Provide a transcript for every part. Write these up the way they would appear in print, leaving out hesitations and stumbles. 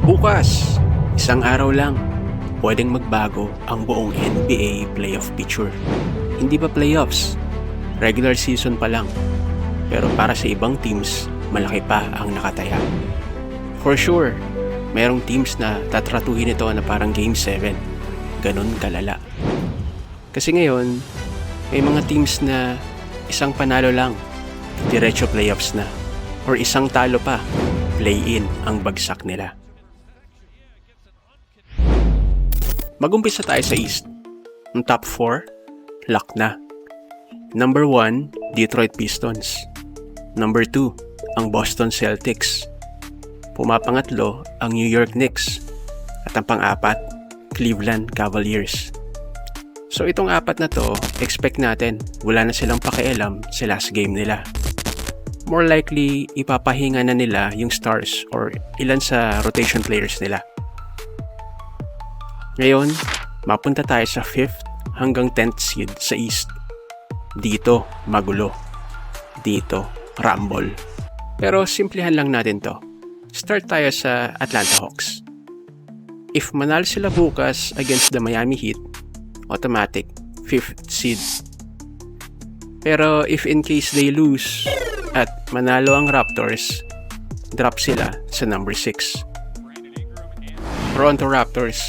Bukas, isang araw lang, pwedeng magbago ang buong NBA playoff picture. Hindi pa playoffs, regular season pa lang. Pero para sa ibang teams, malaki pa ang nakataya. For sure, merong teams na tatratuhin ito na parang Game 7. Ganun kalala. Kasi ngayon, may mga teams na isang panalo lang, diretso playoffs na. Or isang talo pa, play-in ang bagsak nila. Mag-umpisa tayo sa East. Ang top 4, lock na. Number 1, Detroit Pistons. Number 2, ang Boston Celtics. Pumapangatlo, ang New York Knicks. At ang pang-apat, Cleveland Cavaliers. So itong apat na to, expect natin wala na silang pakialam sa last game nila. More likely, ipapahinga na nila yung stars or ilan sa rotation players nila. Ngayon, mapunta tayo sa 5th hanggang 10th seed sa East. Dito, magulo. Dito, rumble. Pero simplihan lang natin to. Start tayo sa Atlanta Hawks. If manalo sila bukas against the Miami Heat, automatic 5th seed. Pero if in case they lose at manalo ang Raptors, drop sila sa number 6. Toronto Raptors.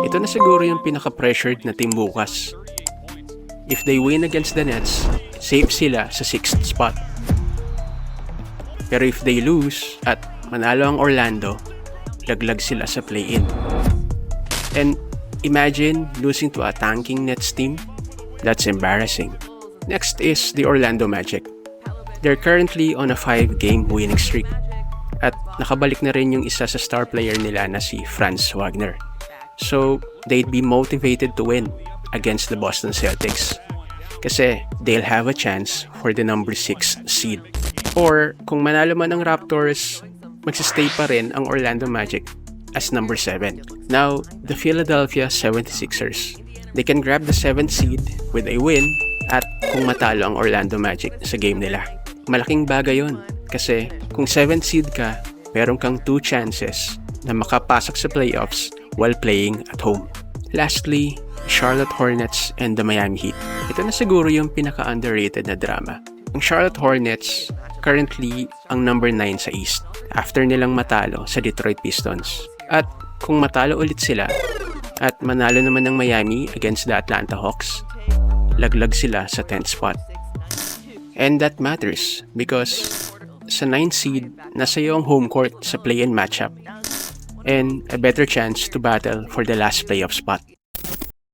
Ito na siguro yung pinaka-pressured na team bukas. If they win against the Nets, safe sila sa 6th spot. Pero if they lose at manalo ang Orlando, laglag sila sa play-in. And imagine losing to a tanking Nets team. That's embarrassing. Next is the Orlando Magic. They're currently on a 5-game winning streak. At nakabalik na rin yung isa sa star player nila na si Franz Wagner. So, they'd be motivated to win against the Boston Celtics. Kasi they'll have a chance for the number 6 seed. Or kung manalo man ang Raptors, magsistay pa rin ang Orlando Magic as number 7. Now, the Philadelphia 76ers. They can grab the 7th seed with a win at kung matalo ang Orlando Magic sa game nila. Malaking bagay yon. Kasi kung 7th seed ka, meron kang 2 chances na makapasok sa playoffs while playing at home. Lastly, Charlotte Hornets and the Miami Heat. Ito na siguro yung pinaka-underrated na drama. Ang Charlotte Hornets, currently ang number 9 sa East after nilang matalo sa Detroit Pistons. At kung matalo ulit sila at manalo naman ng Miami against the Atlanta Hawks, laglag sila sa 10th spot. And that matters because sa 9th seed, nasa iyo ang home court sa play-in matchup and a better chance to battle for the last playoff spot.